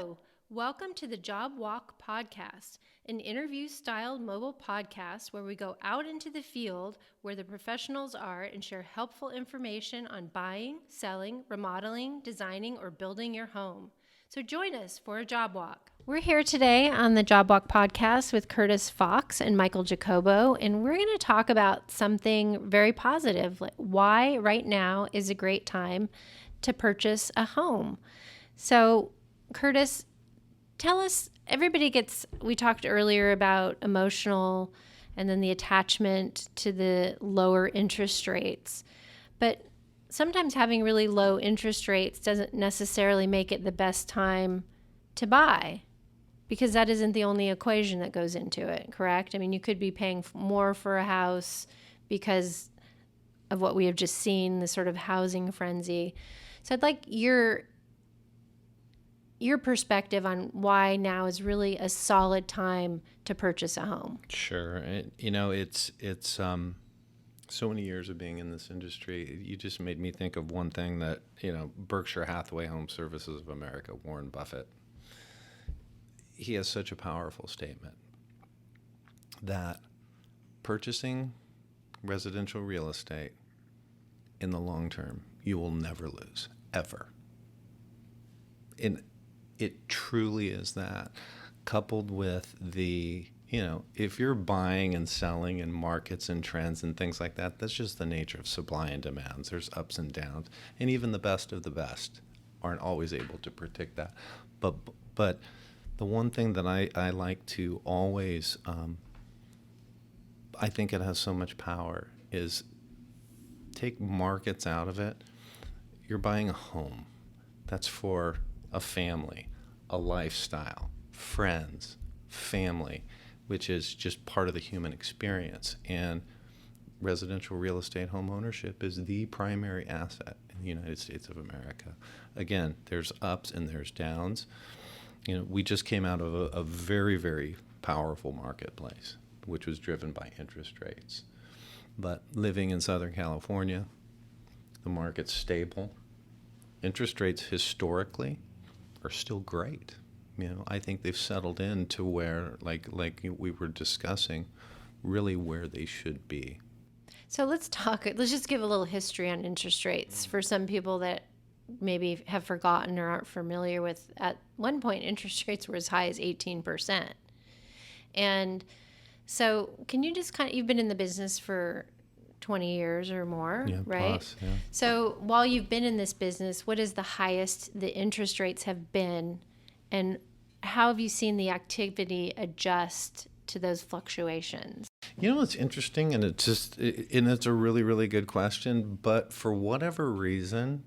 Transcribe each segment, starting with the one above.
Hello, welcome to the Job Walk Podcast, an interview-styled mobile podcast where we go out into the field where the professionals are and share helpful information on buying, selling, remodeling, designing, or building your home. So join us for a job walk. We're here today on the Job Walk Podcast with Curtis Fox and Michael Jacobo, and we're going to talk about something very positive, like why right now is a great time to purchase a home. So Curtis, tell us, we talked earlier about emotional and then the attachment to the lower interest rates. But sometimes having really low interest rates doesn't necessarily make it the best time to buy, because that isn't the only equation that goes into it, correct? I mean, you could be paying more for a house because of what we have just seen, the sort of housing frenzy. So I'd like your perspective on why now is really a solid time to purchase a home. Sure. It's so many years of being in this industry. You just made me think of one thing that, Berkshire Hathaway Home Services of America, Warren Buffett, he has such a powerful statement that purchasing residential real estate in the long term, you will never lose, ever. It truly is that, coupled with the, if you're buying and selling in markets and trends and things like that, that's just the nature of supply and demand. There's ups and downs, and even the best of the best aren't always able to predict that. But the one thing that I like to always, I think it has so much power, is take markets out of it. You're buying a home. That's for a family, a lifestyle, friends, family, which is just part of the human experience. And residential real estate home ownership is the primary asset in the United States of America. Again, there's ups and there's downs. We just came out of a very, very powerful marketplace, which was driven by interest rates. But living in Southern California, the market's stable. Interest rates historically are still great. I think they've settled in to where, like we were discussing, really where they should be. So let's just give a little history on interest rates for some people that maybe have forgotten or aren't familiar with. At one point, interest rates were as high as 18%. And so can you just you've been in the business for 20 years or more, yeah, right? Plus, yeah. So while you've been in this business, what is the highest the interest rates have been, and how have you seen the activity adjust to those fluctuations? It's interesting, and it's a really, really good question, but for whatever reason,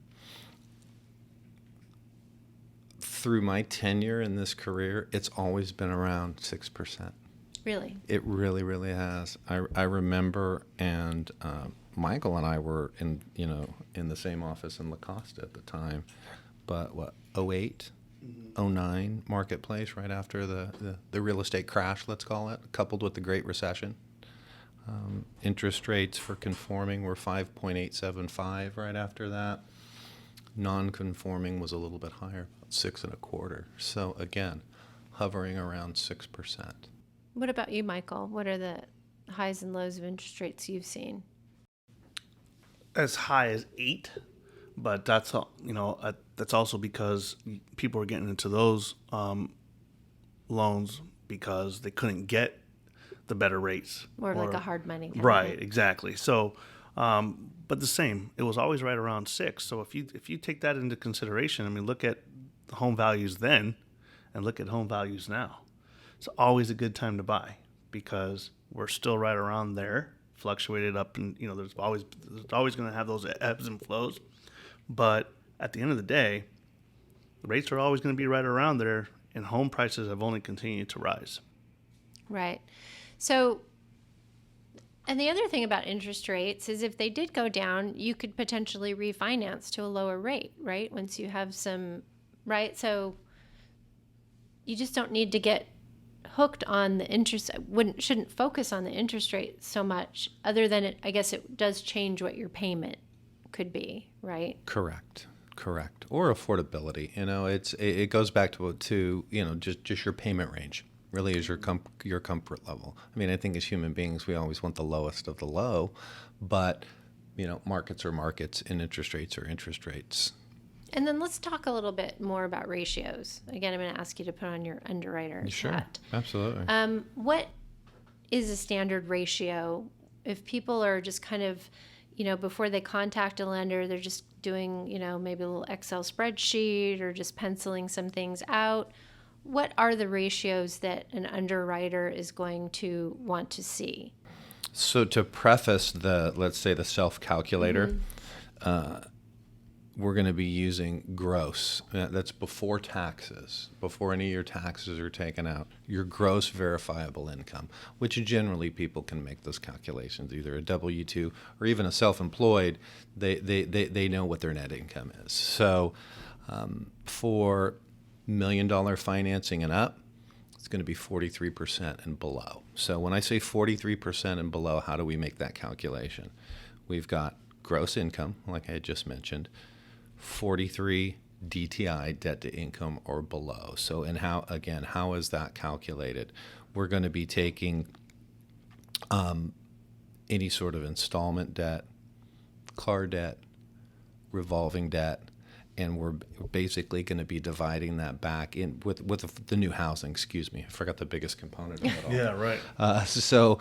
through my tenure in this career, it's always been around 6%. Really? It really, really has. I remember, and Michael and I were in the same office in La Costa at the time, but 08, 09 marketplace right after the real estate crash, let's call it, coupled with the Great Recession. Interest rates for conforming were 5.875 right after that. Non-conforming was a little bit higher, about 6.25. So again, hovering around 6%. What about you, Michael? What are the highs and lows of interest rates you've seen? As high as 8, but that's also because people were getting into those loans because they couldn't get the better rates. More like a hard money kind right, of thing. Exactly. So, but the same. It was always right around 6. So if you take that into consideration, look at the home values then, and look at home values now. It's always a good time to buy because we're still right around there, fluctuated up, and there's always going to have those ebbs and flows. But at the end of the day, the rates are always going to be right around there, and home prices have only continued to rise. Right. So, and the other thing about interest rates is if they did go down, you could potentially refinance to a lower rate, right? Once you have some, right? So you just don't need to get hooked on the interest. Shouldn't focus on the interest rate so much, other than I guess it does change what your payment could be, right? Correct. Correct. Or affordability. It goes back to just your payment range. Really is your comfort level. I mean, I think as human beings, we always want the lowest of the low, but markets are markets and interest rates are interest rates. And then let's talk a little bit more about ratios. Again, I'm going to ask you to put on your underwriter Sure, hat. absolutely. What is a standard ratio if people are just kind of, before they contact a lender, they're just doing, maybe a little Excel spreadsheet or just penciling some things out? What are the ratios that an underwriter is going to want to see? So to preface let's say the self-calculator, we're going to be using gross. That's before taxes, before any of your taxes are taken out. Your gross verifiable income, which generally people can make those calculations, either a W-2 or even a self-employed, they know what their net income is. So for $1 million financing and up, it's going to be 43% and below. So when I say 43% and below, how do we make that calculation? We've got gross income, like I had just mentioned, 43 DTI, debt to income or below. So, and how is that calculated? We're going to be taking any sort of installment debt, car debt, revolving debt, and we're basically going to be dividing that back in with the new housing. Excuse me, I forgot the biggest component of it all. Yeah, right. So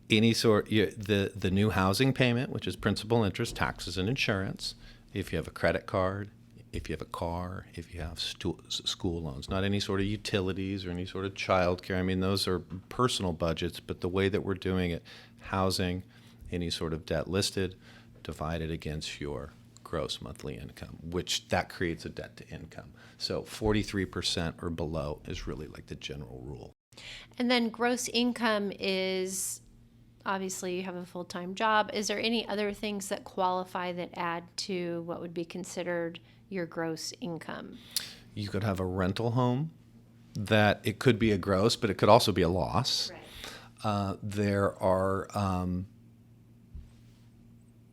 any the new housing payment, which is principal, interest, taxes, and insurance. If you have a credit card, if you have a car, if you have school loans, not any sort of utilities or any sort of child care. I mean, those are personal budgets, but the way that we're doing it, housing, any sort of debt listed, divided against your gross monthly income, which that creates a debt to income. So 43% or below is really like the general rule. And then gross income is, obviously you have a full-time job. Is there any other things that qualify that add to what would be considered your gross income? You could have a rental home that it could be a gross, but it could also be a loss. Right. There are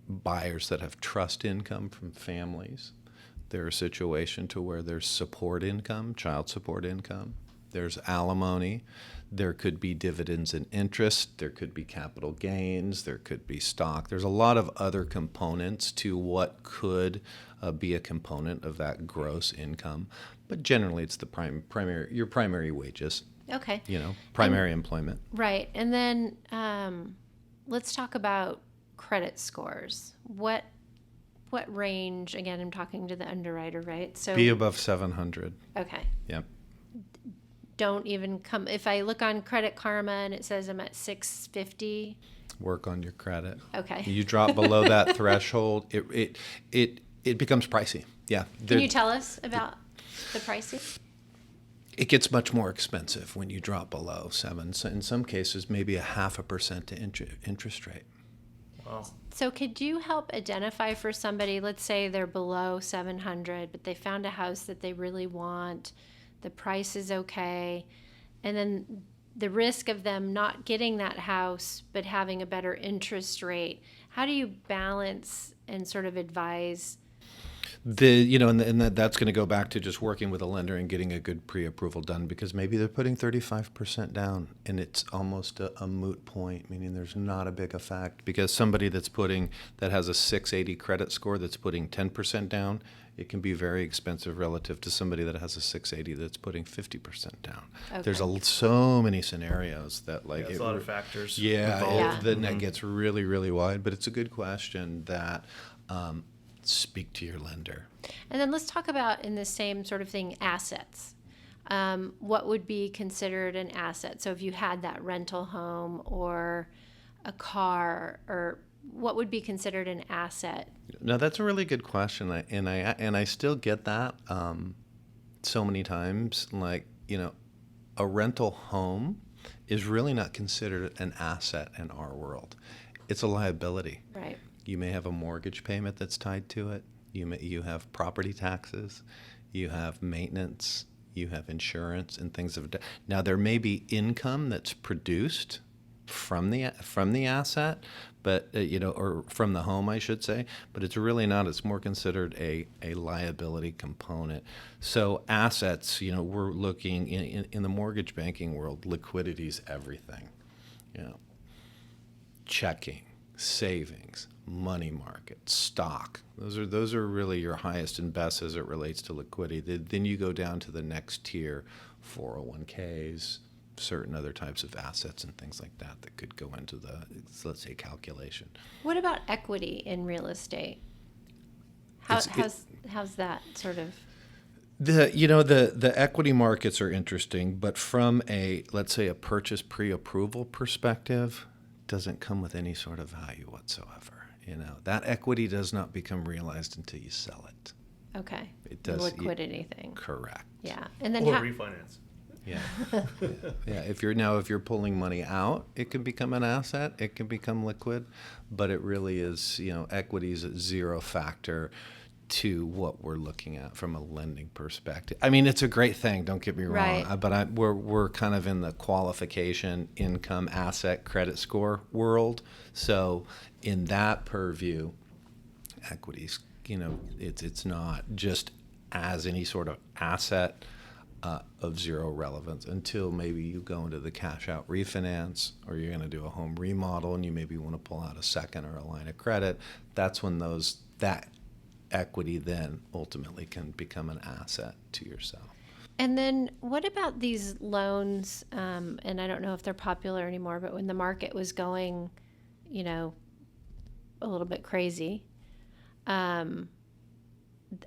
buyers that have trust income from families. There's a situation to where there's support income, child support income. There's alimony. There could be dividends and interest. There could be capital gains. There could be stock. There's a lot of other components to what could be a component of that gross income. But generally, it's the your primary wages. Okay. Primary employment. Right. And then let's talk about credit scores. What range? Again, I'm talking to the underwriter, right? So be above 700. Okay. Yep. Don't even come. If I look on Credit Karma and it says I'm at 650. Work on your credit. Okay. You drop below that threshold, it becomes pricey. Yeah. Can you tell us about the pricing? It gets much more expensive when you drop below 7. So in some cases, maybe 0.5% to interest rate. Wow. So could you help identify for somebody, let's say they're below 700, but they found a house that they really want, the price is okay, and then the risk of them not getting that house but having a better interest rate. How do you balance and sort of advise? That's going to go back to just working with a lender and getting a good pre-approval done, because maybe they're putting 35% down and it's almost a moot point, meaning there's not a big effect, because somebody that has a 680 credit score that's putting 10% down, it can be very expensive relative to somebody that has a 680 that's putting 50% down. Okay. There's so many scenarios that it's a lot of factors. The net gets really, really wide, but it's a good question that speak to your lender. And then let's talk about, in the same sort of thing, assets. What would be considered an asset? So if you had that rental home or a car, or what would be considered an asset? No, that's a really good question, and I still get that so many times. Like, a rental home is really not considered an asset in our world. It's a liability. Right. You may have a mortgage payment that's tied to it. You have property taxes. You have maintenance. You have insurance and things of that. Now, there may be income that's produced from the asset, but or from the home, I should say. But it's really not. It's more considered a liability component. So assets, we're looking in the mortgage banking world. Liquidity is everything. Checking, savings, money market, stock. Those are really your highest and best as it relates to liquidity. Then you go down to the next tier, 401ks, certain other types of assets and things like that could go into the, let's say, calculation. What about equity in real estate? How's that sort of? The equity markets are interesting, but from let's say a purchase pre-approval perspective, doesn't come with any sort of value whatsoever. That equity does not become realized until you sell it. Okay. It does. The liquidity thing. Correct. Yeah. And then refinance. Yeah. Yeah. If you're pulling money out, it can become an asset. It can become liquid, but it really is, equity is a zero factor to what we're looking at from a lending perspective. I mean, it's a great thing. Don't get me wrong. Right. But we're kind of in the qualification, income, asset, credit score world. So in that purview, equities, it's not just as any sort of asset of zero relevance until maybe you go into the cash out refinance, or you're going to do a home remodel and you maybe want to pull out a second or a line of credit. That's when that equity then ultimately can become an asset to yourself. And then what about these loans? And I don't know if they're popular anymore, but when the market was going, a little bit crazy,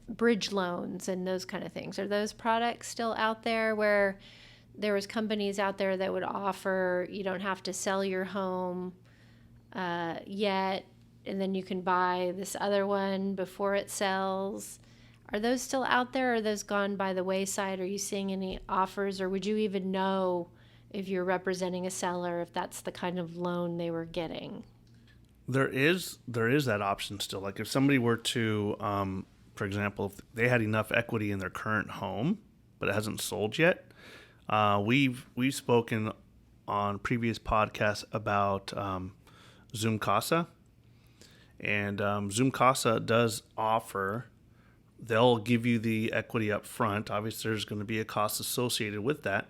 bridge loans and those kind of things. Are those products still out there where there was companies out there that would offer, you don't have to sell your home yet, and then you can buy this other one before it sells? Are those still out there, or are those gone by the wayside? Are you seeing any offers, or would you even know if you're representing a seller if that's the kind of loan they were getting? There is that option still. Like if somebody were to, for example, if they had enough equity in their current home, but it hasn't sold yet, we've spoken on previous podcasts about Zoom Casa, and Zoom Casa does offer. They'll give you the equity up front. Obviously, there's going to be a cost associated with that,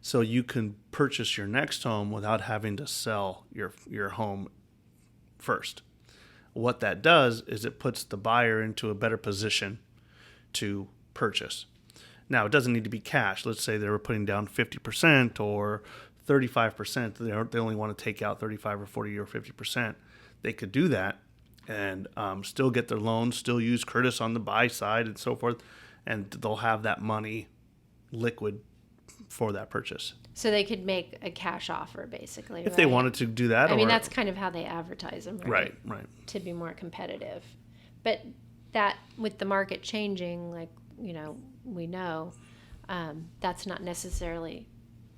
so you can purchase your next home without having to sell your home first. What that does is it puts the buyer into a better position to purchase. Now, it doesn't need to be cash. Let's say they were putting down 50% or 35%. They only want to take out 35 or 40 or 50%. They could do that and still get their loan, still use Curtis on the buy side and so forth, and they'll have that money liquid for that purchase. So they could make a cash offer, basically, if they wanted to do that. I mean, that's kind of how they advertise them, right? Right. To be more competitive. But that, with the market changing, like, we know, that's not necessarily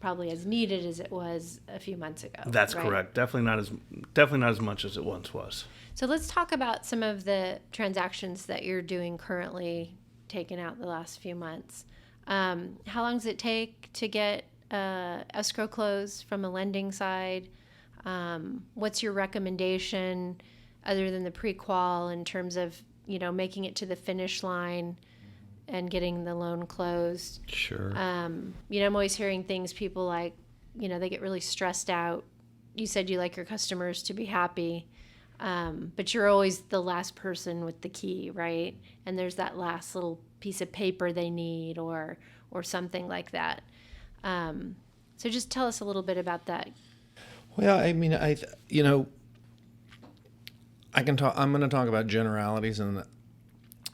probably as needed as it was a few months ago. That's right? correct. Definitely not as much as it once was. So let's talk about some of the transactions that you're doing currently, taken out the last few months. How long does it take to get escrow closed from a lending side? What's your recommendation other than the pre-qual in terms of, making it to the finish line and getting the loan closed? Sure. I'm always hearing things, people like, they get really stressed out. You said you like your customers to be happy, but you're always the last person with the key, right? And there's that last little piece of paper they need or something like that. So just tell us a little bit about that. Well, I mean, I can talk. I'm going to talk about generalities, and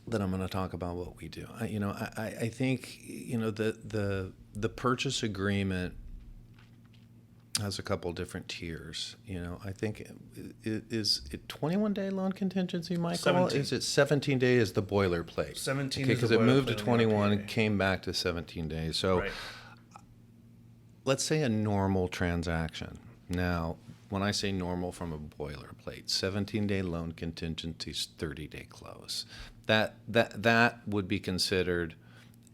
then I'm going to talk about what we do. I think the purchase agreement has a couple different tiers. I think is it 21-day loan contingency, Michael? 17. Is it 17 days the boilerplate? 17 because it moved to 21 and RPA. came back to 17 days. So. Right. Let's say a normal transaction. Now, when I say normal from a boilerplate, 17-day loan contingencies, 30-day close. That would be considered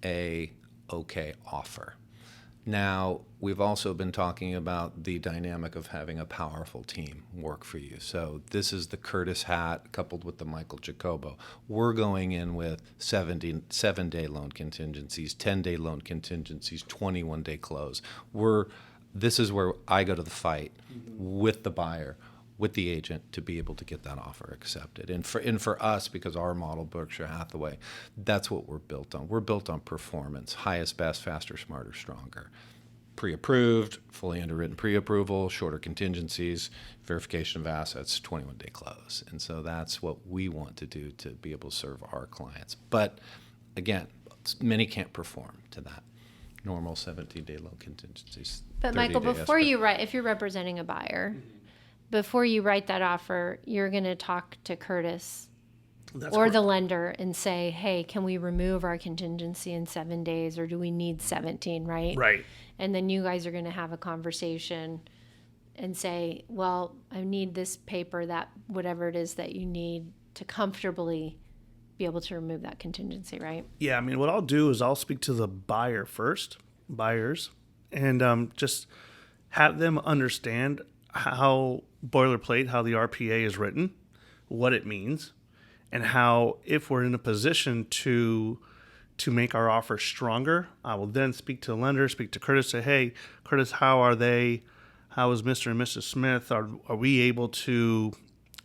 a okay offer. Now, we've also been talking about the dynamic of having a powerful team work for you. So this is the Curtis hat coupled with the Michael Jacobo. We're going in with 7-day loan contingencies, 10-day loan contingencies, 21-day close. This is where I go to the fight with the buyer, with the agent, to be able to get that offer accepted. And for us, because our model, Berkshire Hathaway, that's what we're built on. We're built on performance, highest, best, faster, smarter, stronger. Pre-approved, fully underwritten pre-approval, shorter contingencies, verification of assets, 21-day close. And so that's what we want to do to be able to serve our clients. But again, many can't perform to that. Normal 17-day loan contingencies. But Michael, if you're representing a buyer, before you write that offer, you're going to talk to Curtis the lender and say, hey, can we remove our contingency in 7 days, or do we need 17, right? Right. And then you guys are going to have a conversation and say, well, I need this paper, that whatever it is that you need to comfortably be able to remove that contingency, right? Yeah, I mean, what I'll do is I'll speak to the buyers, and just have them understand how boilerplate, how the RPA is written, what it means, and how if we're in a position to make our offer stronger, I will then speak to the lender, speak to Curtis, say, hey, Curtis, how is Mr. and Mrs. Smith? Are we able to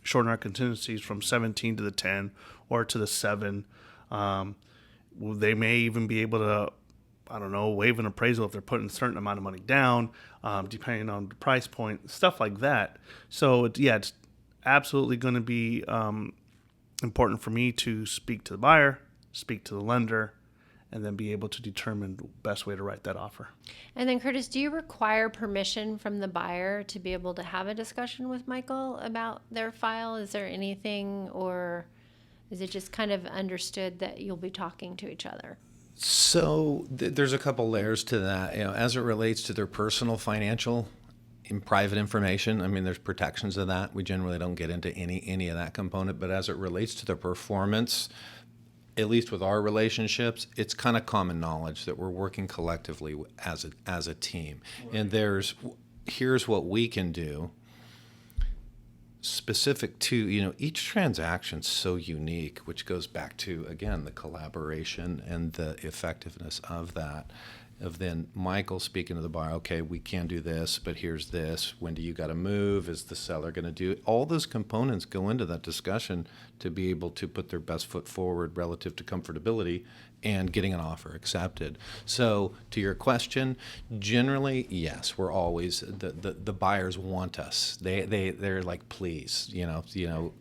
shorten our contingencies from 17 to the 10 or to the 7? They may even be able to, waive an appraisal if they're putting a certain amount of money down, depending on the price point, stuff like that. So, it's absolutely going to be important for me to speak to the buyer, speak to the lender, and then be able to determine the best way to write that offer. And then, Curtis, do you require permission from the buyer to be able to have a discussion with Michael about their file? Is there anything, or is it just kind of understood that you'll be talking to each other? So there's a couple layers to that. As it relates to their personal financial and private information, I mean, there's protections of that. We generally don't get into any of that component. But as it relates to their performance, at least with our relationships, it's kind of common knowledge that we're working collectively as a team. Right. And here's what we can do specific to, each transaction's so unique, which goes back to, again, the collaboration and the effectiveness of that. Of then Michael speaking to the buyer, okay, we can do this, but here's this. When do you got to move? Is the seller going to do it? All those components go into that discussion to be able to put their best foot forward relative to comfortability and getting an offer accepted. So to your question, generally, yes, we're always, the buyers want us. They're like, please,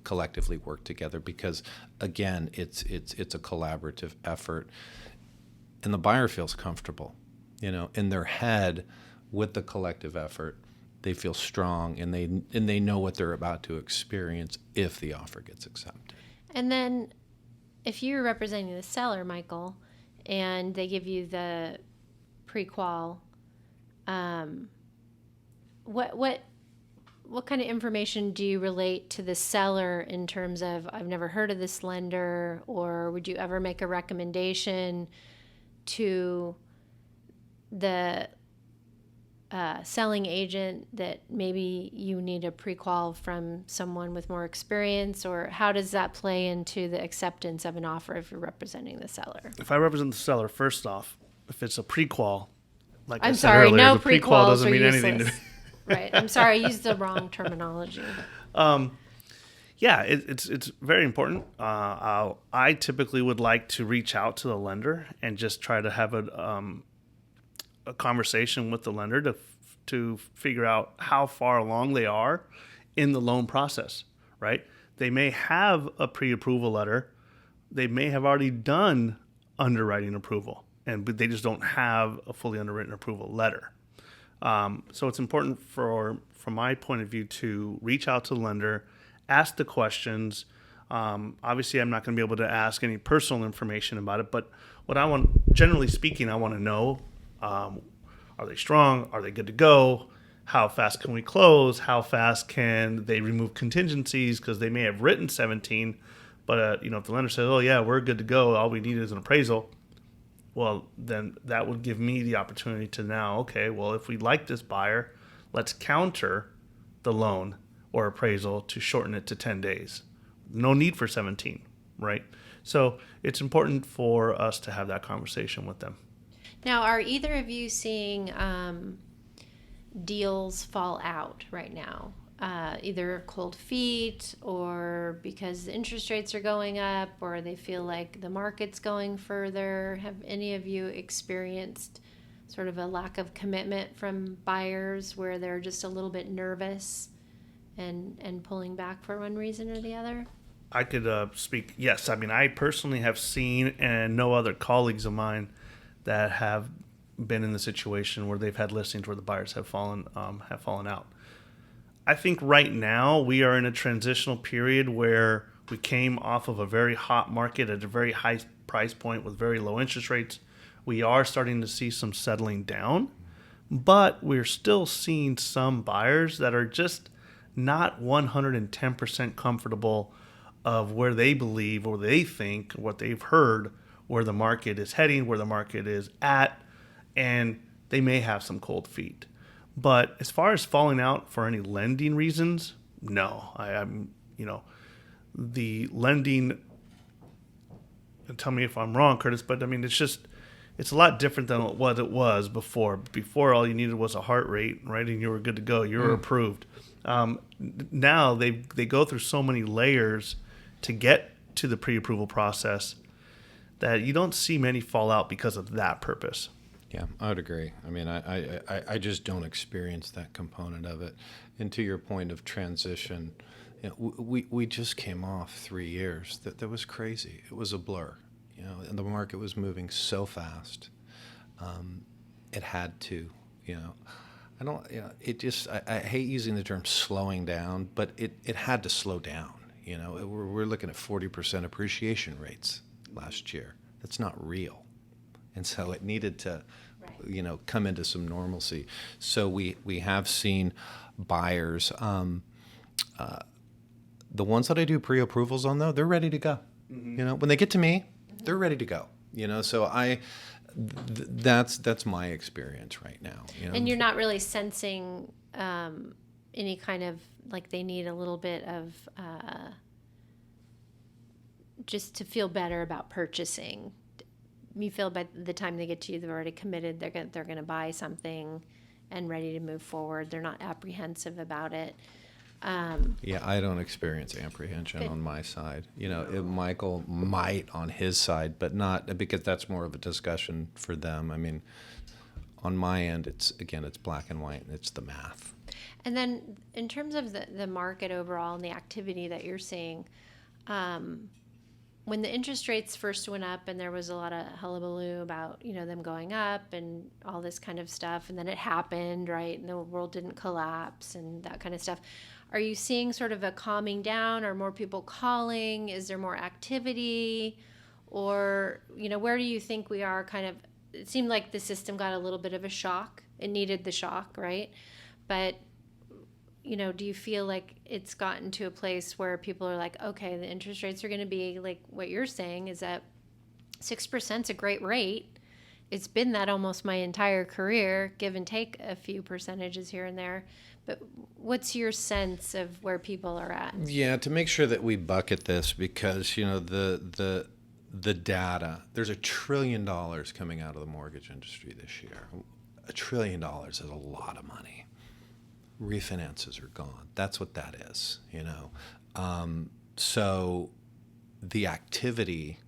collectively work together, because again, it's a collaborative effort, and the buyer feels comfortable. In their head, with the collective effort, they feel strong, and they know what they're about to experience if the offer gets accepted. And then, if you're representing the seller, Michael, and they give you the pre-qual, what kind of information do you relate to the seller in terms of, I've never heard of this lender, or would you ever make a recommendation to the selling agent that maybe you need a pre-qual from someone with more experience? Or how does that play into the acceptance of an offer if you're representing the seller? If I represent the seller, first off, if it's a pre-qual, like I'm I said sorry, earlier, no the pre-qual doesn't mean useless. anything to me. Right. I'm sorry, I used the wrong terminology. Yeah, it's very important. I typically would like to reach out to the lender and just try to have a conversation with the lender to figure out how far along they are in the loan process, right? They may have a pre-approval letter. They may have already done underwriting approval, but they just don't have a fully underwritten approval letter. So it's important from my point of view to reach out to the lender, ask the questions. Obviously, I'm not going to be able to ask any personal information about it, but what I want, generally speaking, I want to know, are they strong? Are they good to go? How fast can we close? How fast can they remove contingencies? Because they may have written 17, but if the lender says, oh yeah, we're good to go, all we need is an appraisal, well, then that would give me the opportunity to now, okay, well, if we like this buyer, let's counter the loan or appraisal to shorten it to 10 days. No need for 17, right? So it's important for us to have that conversation with them. Now, are either of you seeing deals fall out right now? Either cold feet, or because the interest rates are going up, or they feel like the market's going further? Have any of you experienced sort of a lack of commitment from buyers where they're just a little bit nervous and pulling back for one reason or the other? I could speak. Yes, I mean, I personally have seen, and no other colleagues of mine that have been in the situation where they've had listings where the buyers have fallen out. I think right now we are in a transitional period where we came off of a very hot market at a very high price point with very low interest rates. We are starting to see some settling down, but we're still seeing some buyers that are just not 110% comfortable of where they believe or they think, what they've heard, where the market is heading, where the market is at, and they may have some cold feet. But as far as falling out for any lending reasons, no. I'm the lending, and tell me if I'm wrong, Curtis, but I mean, it's a lot different than what it was before. Before, all you needed was a heart rate, right, and you were good to go. You were approved. Now they go through so many layers to get to the pre-approval process that you don't see many fall out because of that purpose. Yeah, I would agree. I mean, I just don't experience that component of it. And to your point of transition, we just came off 3 years. That was crazy. It was a blur, and the market was moving so fast. It had to, I hate using the term slowing down, but it had to slow down. We're looking at 40% appreciation rates last year. That's not real. And so it needed to, come into some normalcy. So we have seen buyers, the ones that I do pre-approvals on, though, they're ready to go. Mm-hmm. When they get to me, they're ready to go. So that's my experience right now. And you're not really sensing any kind of, like, they need a little bit of just to feel better about purchasing. You feel by the time they get to you, they've already committed. They're going to buy something and ready to move forward. They're not apprehensive about it. Yeah, I don't experience apprehension on my side. Michael might on his side, but not, because that's more of a discussion for them. I mean, on my end, it's black and white, and it's the math. And then in terms of the market overall and the activity that you're seeing, when the interest rates first went up and there was a lot of hullabaloo about, them going up and all this kind of stuff, and then it happened, right? And the world didn't collapse and that kind of stuff. Are you seeing sort of a calming down? Are more people calling? Is there more activity? Or, where do you think we are kind of? It seemed like the system got a little bit of a shock. It needed the shock, right? But do you feel like it's gotten to a place where people are like, okay, the interest rates are going to be like what you're saying is that 6% is a great rate. It's been that almost my entire career, give and take a few percentages here and there. But what's your sense of where people are at? Yeah, to make sure that we bucket this, because, the data, there's $1 trillion coming out of the mortgage industry this year. $1 trillion is a lot of money. Refinances are gone. That's what that is, So the activity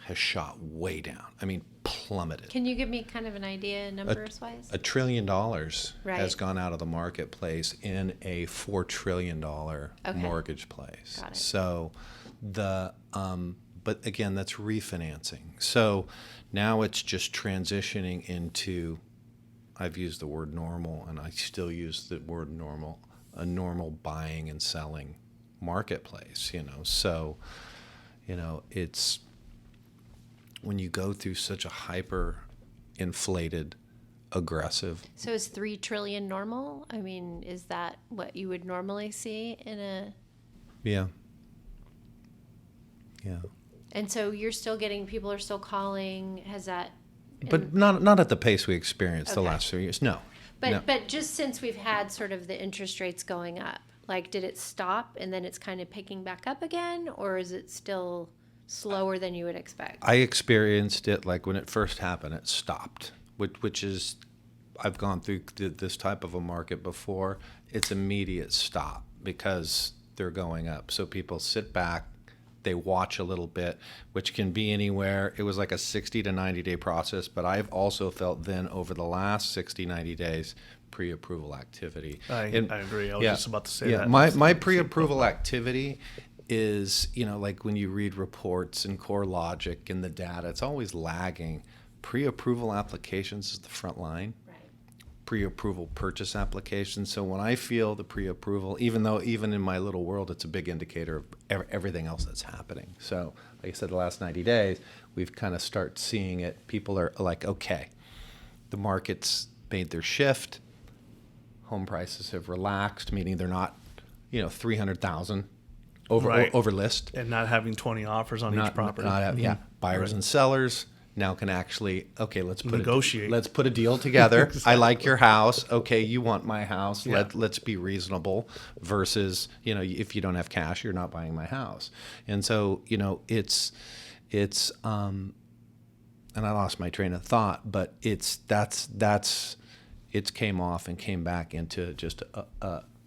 has shot way down. I mean, plummeted. Can you give me kind of an idea numbers-wise? $1 trillion has gone out of the marketplace in a $4 trillion mortgage place. Got it. So but again, that's refinancing. So now it's just transitioning into, I've used the word normal, and I still use the word normal, a normal buying and selling marketplace, So, it's when you go through such a hyper inflated, aggressive. So is 3 trillion normal? I mean, is that what you would normally see in a? Yeah. And so you're still getting, people are still calling. Has that? But not at the pace we experienced the Okay. last 3 years. No. No. But just since we've had sort of the interest rates going up, like did it stop and then it's kind of picking back up again, or is it still slower than you would expect? I experienced it like when it first happened, it stopped, which is, I've gone through this type of a market before. It's immediate stop because they're going up. So people sit back, they watch a little bit, which can be anywhere. It was like a 60 to 90 day process, but I've also felt then over the last 60, 90 days, pre-approval activity. I agree. I was just about to say that. My pre-approval activity is, like when you read reports and core logic and the data, it's always lagging. Pre-approval applications is the front line. Pre-approval purchase applications. So when I feel the pre-approval, even in my little world, it's a big indicator of everything else that's happening. So like I said, the last 90 days, we've kind of start seeing it. People are like, okay, the market's made their shift. Home prices have relaxed, meaning they're not, 300,000 over list. And not having 20 offers on each property. Buyers and sellers now can actually, okay, let's negotiate. Let's put a deal together. Exactly. I like your house. Okay, you want my house. Yeah. Let's be reasonable. Versus, if you don't have cash, you're not buying my house. And so, it's and I lost my train of thought, but it's came off and came back into just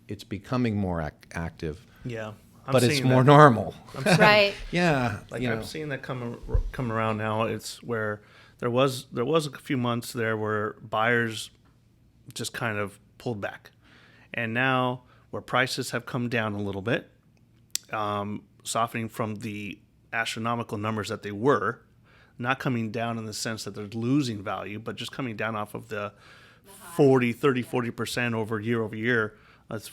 it's becoming more active. Yeah. But it's more normal. Right. Yeah. I'm seeing that come around now. It's where there was a few months there where buyers just kind of pulled back. And now where prices have come down a little bit, softening from the astronomical numbers that they were, not coming down in the sense that they're losing value, but just coming down off of the 40% over year. That's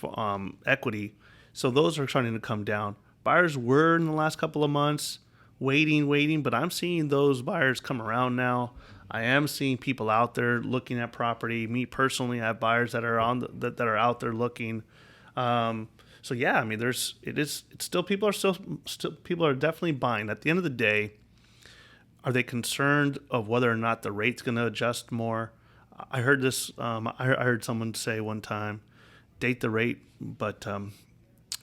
equity. So those are starting to come down. Buyers were in the last couple of months waiting, but I'm seeing those buyers come around now. I am seeing people out there looking at property. Me personally, I have buyers that are that are out there looking. So yeah, I mean, it's still people are definitely buying. At the end of the day, are they concerned of whether or not the rate's going to adjust more? I heard this. I heard someone say one time, date the rate, but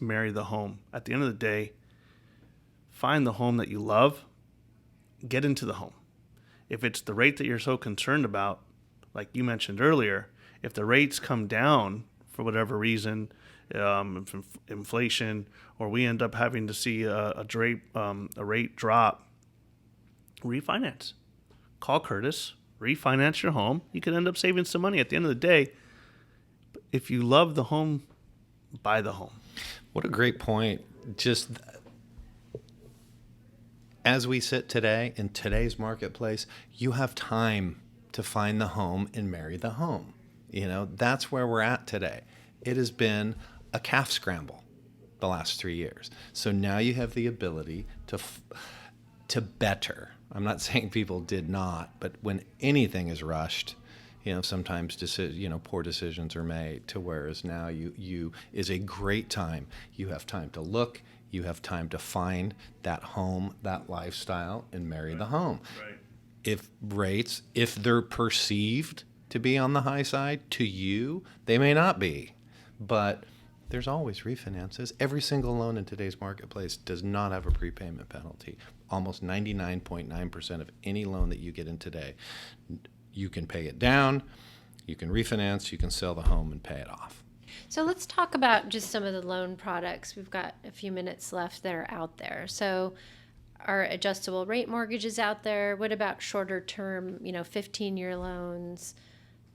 marry the home. At the end of the day, find the home that you love, get into the home. If it's the rate that you're so concerned about, like you mentioned earlier, if the rates come down for whatever reason, inflation, or we end up having to see a rate drop, refinance. Call Curtis, refinance your home. You could end up saving some money. At the end of the day, if you love the home, buy the home. What a great point. Just as we sit today in today's marketplace, you have time to find the home and marry the home. That's where we're at today. It has been a calf scramble the last 3 years. So now you have the ability to better. I'm not saying people did not, but when anything is rushed, sometimes poor decisions are made. To whereas now you is a great time. You have time to look. You have time to find that home, that lifestyle, and marry the home. Right. If they're perceived to be on the high side to you, they may not be, but there's always refinances. Every single loan in today's marketplace does not have a prepayment penalty. Almost 99.9% of any loan that you get in today, you can pay it down, you can refinance, you can sell the home and pay it off. So let's talk about just some of the loan products. We've got a few minutes left that are out there. So are adjustable rate mortgages out there? What about shorter term, 15-year loans,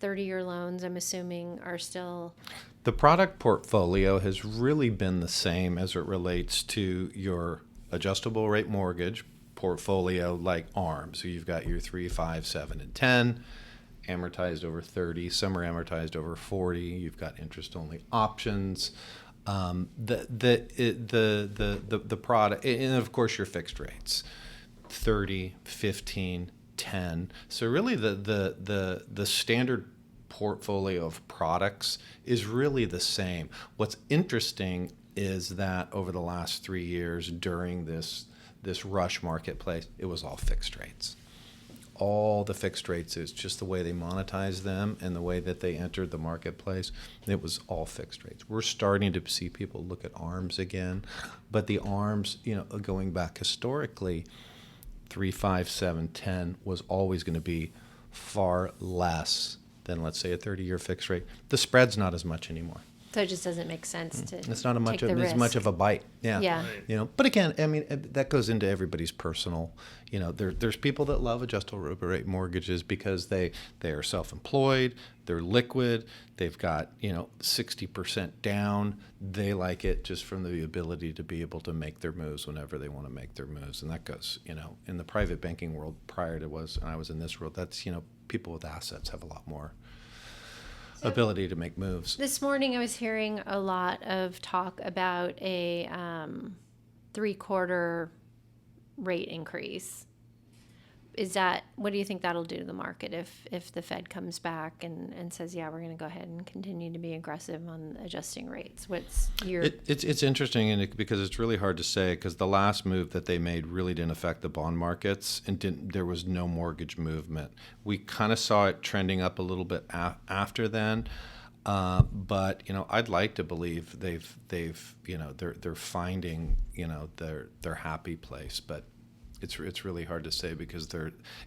30-year loans, I'm assuming, are still... The product portfolio has really been the same as it relates to your adjustable rate mortgage portfolio, like ARM. So you've got your 3, 5, 7, and 10, amortized over 30. Some are amortized over 40. You've got interest-only options. The product, and of course your fixed rates, 30, 15, 10. So really the standard portfolio of products is really the same. What's interesting is that over the last 3 years during this this rush marketplace, it was all fixed rates. All the fixed rates, is just the way they monetize them and the way that they entered the marketplace. It was all fixed rates. We're starting to see people look at ARMs again, but the ARMs, going back historically, 3, 5, 7, 10 was always going to be far less than, let's say, a 30-year fixed rate. The spread's not as much anymore. So it just doesn't make sense to It's not take the risk. as much of a bite. Yeah. Yeah. Right. But again, I mean, that goes into everybody's personal. There's people that love adjustable rate mortgages because they are self-employed, they're liquid, they've got 60% down. They like it just from the ability to be able to make their moves whenever they want to make their moves, and that goes in the private banking world prior to I was in this world. That's people with assets have a lot more ability to make moves. This morning I was hearing a lot of talk about a 3/4 rate increase. What do you think that'll do to the market if the Fed comes back and says, yeah, we're going to go ahead and continue to be aggressive on adjusting rates? What's your... It's interesting because it's really hard to say, because the last move that they made really didn't affect the bond markets, and there was no mortgage movement. We kind of saw it trending up a little bit after then. But I'd like to believe they're finding their happy place, but it's really hard to say because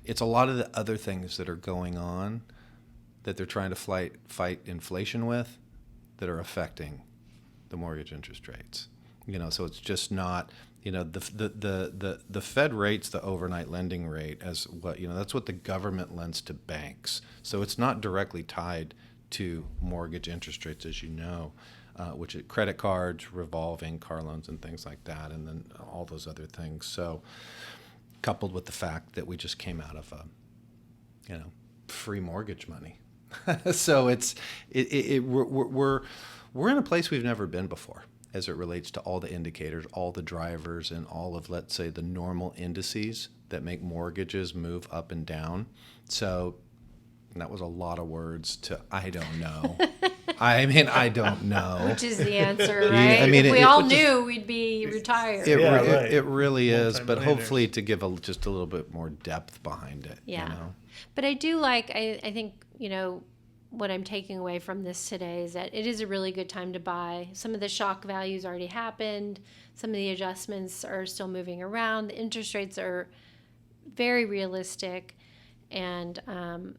it's a lot of the other things that are going on that they're trying to fight inflation with that are affecting the mortgage interest rates. So it's just not the Fed rates the overnight lending rate as what that's what the government lends to banks. So it's not directly tied to mortgage interest rates, as which is credit cards, revolving car loans, and things like that, and then all those other things. So, coupled with the fact that we just came out of free mortgage money, so we're in a place we've never been before as it relates to all the indicators, all the drivers, and all of, let's say, the normal indices that make mortgages move up and down. So. And that was a lot of words to I don't know. I don't know. Which is the answer, right? If we all knew, we'd be retired. It really is, but hopefully to give just a little bit more depth behind it. Yeah. But I do I think, what I'm taking away from this today is that it is a really good time to buy. Some of the shock values already happened. Some of the adjustments are still moving around. The interest rates are very realistic. And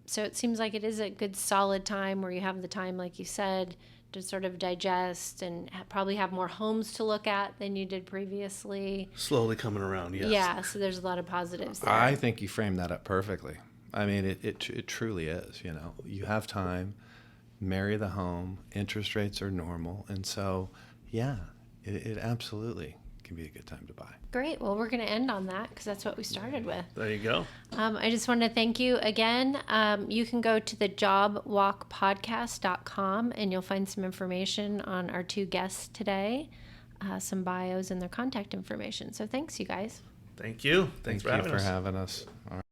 so it seems like it is a good solid time where you have the time, like you said, to sort of digest and probably have more homes to look at than you did previously. Slowly coming around, yes. Yeah, so there's a lot of positives there. I think you framed that up perfectly. I mean, it truly is, You have time, marry the home, interest rates are normal, and so, yeah, it absolutely can be a good time to buy. Great. Well, we're going to end on that because that's what we started with. There you go. I just want to thank you again. You can go to the jobwalkpodcast.com and you'll find some information on our two guests today, some bios and their contact information. So thanks, you guys. Thank you. Thanks for having us. All right.